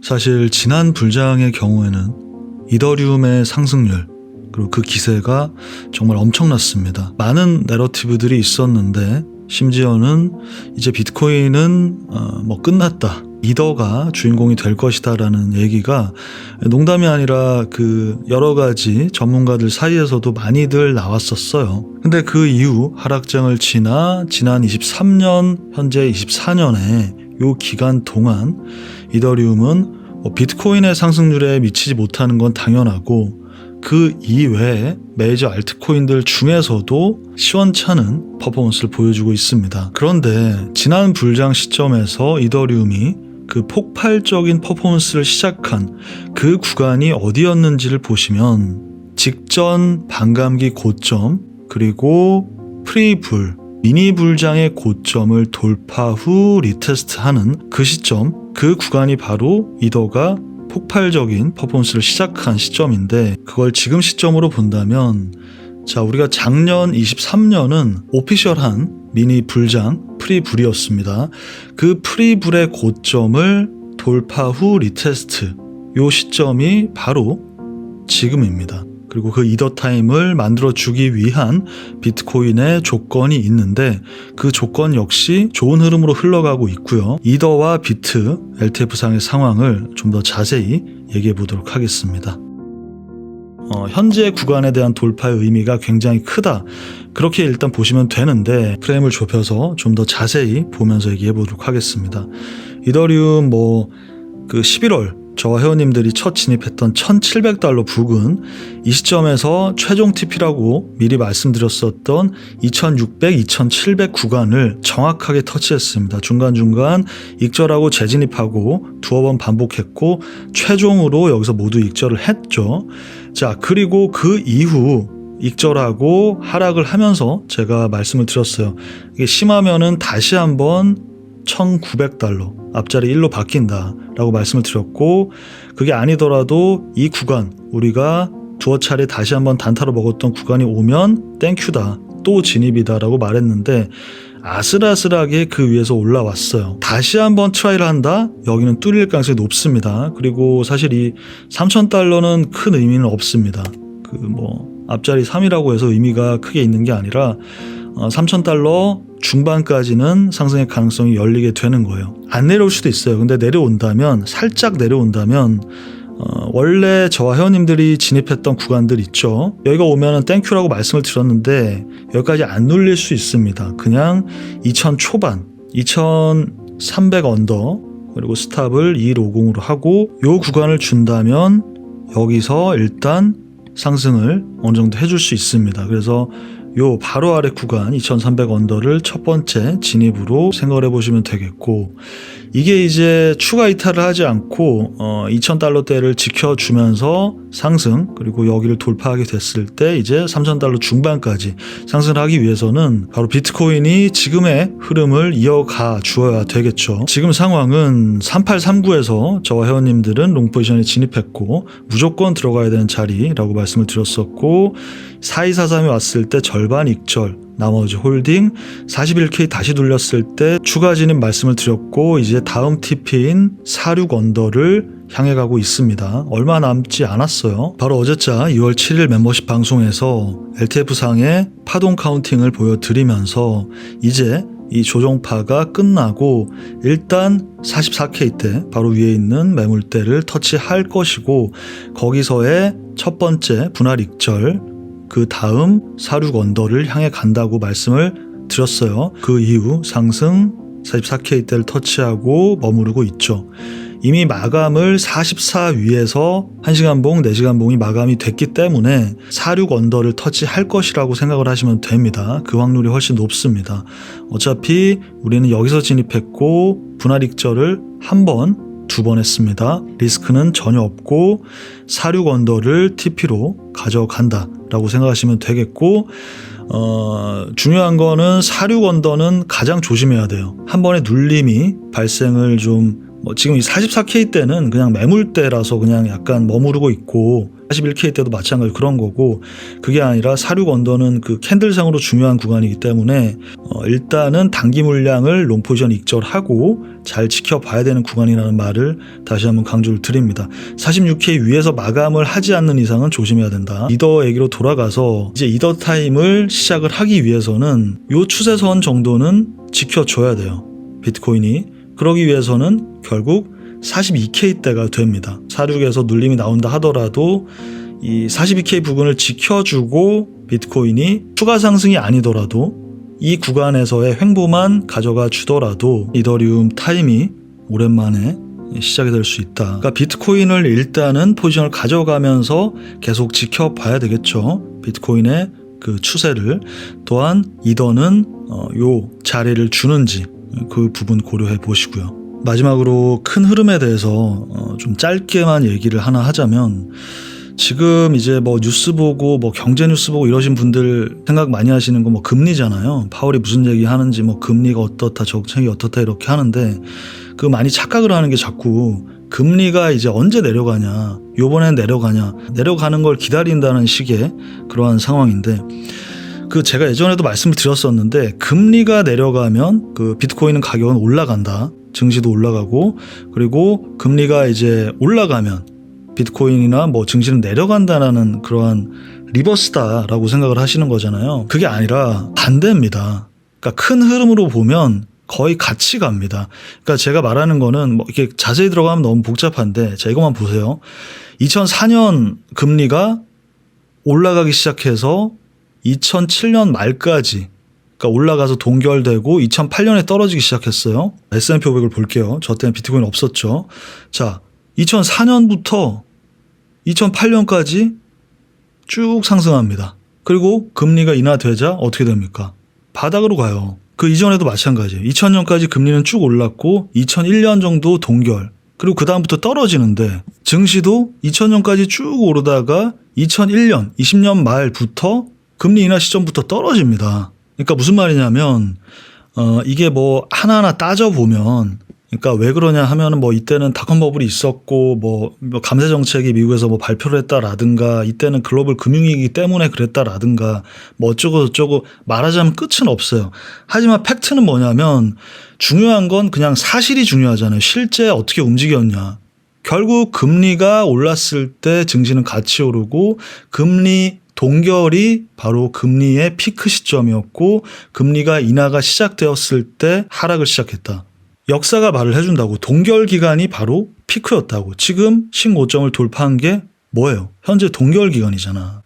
사실 지난 불장의 경우에는 이더리움의 상승률 그리고 그 기세가 정말 엄청났습니다. 많은 내러티브들이 있었는데 심지어는 이제 비트코인은 끝났다. 이더가 주인공이 될 것이다 라는 얘기가 농담이 아니라 그 여러 가지 전문가들 사이에서도 많이들 나왔었어요. 근데 그 이후 하락장을 지난 23년 현재 24년에 요 기간 동안 이더리움은 비트코인의 상승률에 미치지 못하는 건 당연하고 그 이외에 메이저 알트코인들 중에서도 시원찮은 퍼포먼스를 보여주고 있습니다. 그런데 지난 불장 시점에서 이더리움이 그 폭발적인 퍼포먼스를 시작한 그 구간이 어디였는지를 보시면 직전 반감기 고점 그리고 프리불 미니 불장의 고점을 돌파 후 리테스트하는 그 시점, 그 구간이 바로 이더가 폭발적인 퍼포먼스를 시작한 시점인데 그걸 지금 시점으로 본다면 자 우리가 작년 23년은 오피셜한 미니 불장 프리불이었습니다. 그 프리불의 고점을 돌파 후 리테스트 요 시점이 바로 지금입니다. 그리고 그 이더 타임을 만들어주기 위한 비트코인의 조건이 있는데 그 조건 역시 좋은 흐름으로 흘러가고 있고요. 이더와 비트, LTF상의 상황을 좀 더 자세히 얘기해 보도록 하겠습니다. 현재 구간에 대한 돌파의 의미가 굉장히 크다. 그렇게 일단 보시면 되는데 프레임을 좁혀서 좀 더 자세히 보면서 얘기해 보도록 하겠습니다. 이더리움 그 11월 저와 회원님들이 첫 진입했던 $1,700 부근 이 시점에서 최종 TP라고 미리 말씀드렸었던 2,600, 2,700 구간을 정확하게 터치했습니다. 중간중간 익절하고 재진입하고 두어 번 반복했고 최종으로 여기서 모두 익절을 했죠. 자 그리고 그 이후 익절하고 하락을 하면서 제가 말씀을 드렸어요. 이게 심하면은 다시 한번 $1,900 앞자리 1로 바뀐다 라고 말씀을 드렸고 그게 아니더라도 이 구간 우리가 두어 차례 다시 한번 단타로 먹었던 구간이 오면 땡큐다 또 진입이다 라고 말했는데 아슬아슬하게 그 위에서 올라왔어요. 다시 한번 트라이를 한다? 여기는 뚫릴 가능성이 높습니다. 그리고 사실 이 $3,000는 큰 의미는 없습니다. 앞자리 3이라고 해서 의미가 크게 있는 게 아니라 $3,000 중반까지는 상승의 가능성이 열리게 되는 거예요. 안 내려올 수도 있어요. 근데 내려온다면 살짝 내려온다면 원래 저와 회원님들이 진입했던 구간들 있죠. 여기가 오면은 땡큐라고 말씀을 드렸는데 여기까지 안 눌릴 수 있습니다. 그냥 2,000 초반 2,300 언더 그리고 스탑을 2150으로 하고 요 구간을 준다면 여기서 일단 상승을 어느 정도 해줄 수 있습니다. 그래서 요 바로 아래 구간 2,300 언더를 첫 번째 진입으로 생각을 해보시면 되겠고 이게 이제 추가 이탈을 하지 않고 $2,000대를 지켜주면서 상승 그리고 여기를 돌파하게 됐을 때 이제 $3,000 중반까지 상승을 하기 위해서는 바로 비트코인이 지금의 흐름을 이어가 주어야 되겠죠. 지금 상황은 3839에서 저와 회원님들은 롱 포지션에 진입했고 무조건 들어가야 되는 자리라고 말씀을 드렸었고 4243이 왔을 때 절반 익절 나머지 홀딩 41K 다시 돌렸을 때 추가 진입 말씀을 드렸고 이제 다음 TP인 46 언더를 향해 가고 있습니다. 얼마 남지 않았어요. 바로 어제자 2월 7일 멤버십 방송에서 LTF상의 파동 카운팅을 보여드리면서 이제 이 조정파가 끝나고 일단 44K대 바로 위에 있는 매물대를 터치할 것이고 거기서의 첫 번째 분할 익절 그 다음 46 언더를 향해 간다고 말씀을 드렸어요. 그 이후 상승 44K대를 터치하고 머무르고 있죠. 이미 마감을 44 위에서 1시간봉, 4시간봉이 마감이 됐기 때문에 46 언더를 터치할 것이라고 생각을 하시면 됩니다. 그 확률이 훨씬 높습니다. 어차피 우리는 여기서 진입했고 분할 익절을 한 번, 두 번 했습니다. 리스크는 전혀 없고 46 언더를 TP로 가져간다 라고 생각하시면 되겠고 중요한 거는 46 언더는 가장 조심해야 돼요. 한 번에 눌림이 발생을 좀 지금 이 44K 때는 그냥 매물대라서 그냥 약간 머무르고 있고 41K 때도 마찬가지로 그런 거고, 그게 아니라 46 언더는 그 캔들상으로 중요한 구간이기 때문에 일단은 단기 물량을 롱포지션 익절하고 잘 지켜봐야 되는 구간이라는 말을 다시 한번 강조를 드립니다. 46K 위에서 마감을 하지 않는 이상은 조심해야 된다. 이더 얘기로 돌아가서 이제 이더 타임을 시작을 하기 위해서는 요 추세선 정도는 지켜줘야 돼요, 비트코인이. 그러기 위해서는 결국 42K대가 됩니다. 46에서 눌림이 나온다 하더라도 이 42K 부근을 지켜주고 비트코인이 추가 상승이 아니더라도 이 구간에서의 횡보만 가져가 주더라도 이더리움 타임이 오랜만에 시작이 될 수 있다. 그러니까 비트코인을 일단은 포지션을 가져가면서 계속 지켜봐야 되겠죠. 비트코인의 그 추세를. 또한 이더는 요 자리를 주는지 그 부분 고려해 보시고요. 마지막으로 큰 흐름에 대해서 좀 짧게만 얘기를 하나 하자면, 지금 이제 뭐 뉴스 보고 뭐 경제 뉴스 보고 이러신 분들 생각 많이 하시는 거 뭐 금리잖아요. 파월이 무슨 얘기 하는지 뭐 금리가 어떻다 정책이 어떻다 이렇게 하는데, 그 많이 착각을 하는 게 자꾸 금리가 이제 언제 내려가냐, 요번엔 내려가냐, 내려가는 걸 기다린다는 식의 그러한 상황인데, 그 제가 예전에도 말씀을 드렸었는데, 금리가 내려가면 그 비트코인은 가격은 올라간다. 증시도 올라가고, 그리고 금리가 이제 올라가면 비트코인이나 뭐 증시는 내려간다라는 그러한 리버스다라고 생각을 하시는 거잖아요. 그게 아니라 반대입니다. 그러니까 큰 흐름으로 보면 거의 같이 갑니다. 그러니까 제가 말하는 거는 뭐 이렇게 자세히 들어가면 너무 복잡한데, 자, 이것만 보세요. 2004년 금리가 올라가기 시작해서 2007년 말까지, 그러니까 올라가서 동결되고 2008년에 떨어지기 시작했어요. S&P 500을 볼게요. 저 때는 비트코인 없었죠. 자, 2004년부터 2008년까지 쭉 상승합니다. 그리고 금리가 인하되자 어떻게 됩니까? 바닥으로 가요. 그 이전에도 마찬가지예요. 2000년까지 금리는 쭉 올랐고 2001년 정도 동결, 그리고 그 다음부터 떨어지는데, 증시도 2000년까지 쭉 오르다가 2001년, 20년 말부터 금리 인하 시점부터 떨어집니다. 그러니까 무슨 말이냐면 이게 뭐 하나하나 따져보면, 그러니까 왜 그러냐 하면은 뭐 이때는 닷컴 버블이 있었고 뭐 감세 정책이 미국에서 뭐 발표를 했다라든가, 이때는 글로벌 금융위기 때문에 그랬다라든가, 뭐 어쩌고 저쩌고 말하자면 끝은 없어요. 하지만 팩트는 뭐냐면, 중요한 건 그냥 사실이 중요하잖아요. 실제 어떻게 움직였냐. 결국 금리가 올랐을 때 증시는 같이 오르고, 금리 동결이 바로 금리의 피크 시점이었고, 금리가 인하가 시작되었을 때 하락을 시작했다. 역사가 말을 해준다고. 동결 기간이 바로 피크였다고. 지금 신고점을 돌파한 게 뭐예요? 현재 동결 기간이잖아.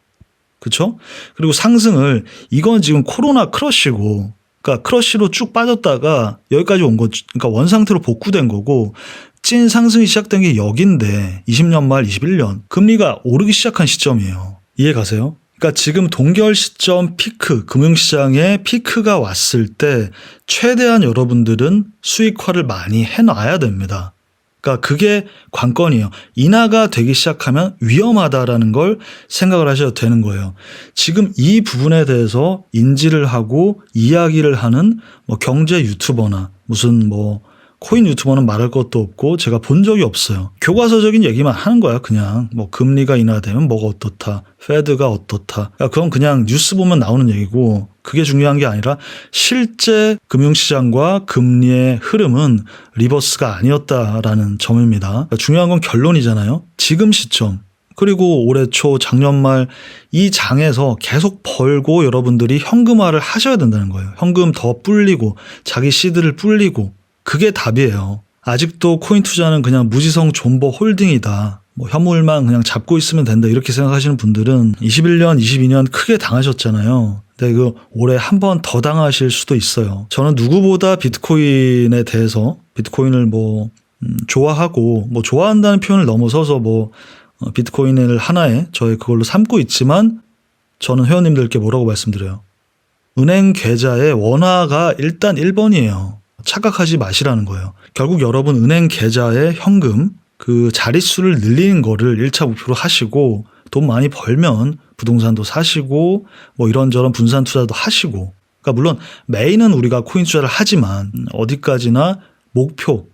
그쵸? 그리고 상승을, 이건 지금 코로나 크러쉬고, 그러니까 크러쉬로 쭉 빠졌다가 여기까지 온 거, 그러니까 원상태로 복구된 거고, 찐 상승이 시작된 게 여긴데 20년 말 21년 금리가 오르기 시작한 시점이에요. 이해 가세요? 그러니까 지금 동결 시점 피크, 금융시장에 피크가 왔을 때 최대한 여러분들은 수익화를 많이 해놔야 됩니다. 그러니까 그게 관건이에요. 인하가 되기 시작하면 위험하다라는 걸 생각을 하셔도 되는 거예요. 지금 이 부분에 대해서 인지를 하고 이야기를 하는 뭐 경제 유튜버나 무슨 뭐 코인 유튜버는 말할 것도 없고 제가 본 적이 없어요. 교과서적인 얘기만 하는 거야. 그냥 뭐 금리가 인하되면 뭐가 어떻다, 페드가 어떻다. 그건 그냥 뉴스 보면 나오는 얘기고, 그게 중요한 게 아니라 실제 금융시장과 금리의 흐름은 리버스가 아니었다라는 점입니다. 그러니까 중요한 건 결론이잖아요. 지금 시점, 그리고 올해 초 작년 말 이 장에서 계속 벌고 여러분들이 현금화를 하셔야 된다는 거예요. 현금 더 불리고 자기 시드를 불리고, 그게 답이에요. 아직도 코인 투자는 그냥 무지성 존버 홀딩이다, 뭐 현물만 그냥 잡고 있으면 된다, 이렇게 생각하시는 분들은 21년, 22년 크게 당하셨잖아요. 근데 그 올해 한 번 더 당하실 수도 있어요. 저는 누구보다 비트코인에 대해서, 비트코인을 뭐 좋아하고, 뭐 좋아한다는 표현을 넘어서서 뭐 비트코인을 하나의 저의 그걸로 삼고 있지만, 저는 회원님들께 뭐라고 말씀드려요? 은행 계좌의 원화가 일단 1번이에요. 착각하지 마시라는 거예요. 결국 여러분 은행 계좌의 현금 그 자릿수를 늘리는 거를 1차 목표로 하시고, 돈 많이 벌면 부동산도 사시고 뭐 이런저런 분산 투자도 하시고, 그러니까 물론 메인은 우리가 코인 투자를 하지만 어디까지나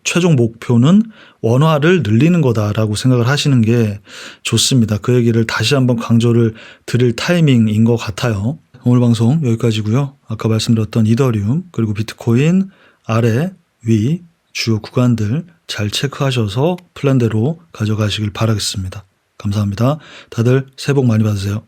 최종 목표는 원화를 늘리는 거다라고 생각을 하시는 게 좋습니다. 그 얘기를 다시 한번 강조를 드릴 타이밍인 것 같아요. 오늘 방송 여기까지고요. 아까 말씀드렸던 이더리움 그리고 비트코인 아래 위 주요 구간들 잘 체크하셔서 플랜대로 가져가시길 바라겠습니다. 감사합니다. 다들 새해 복 많이 받으세요.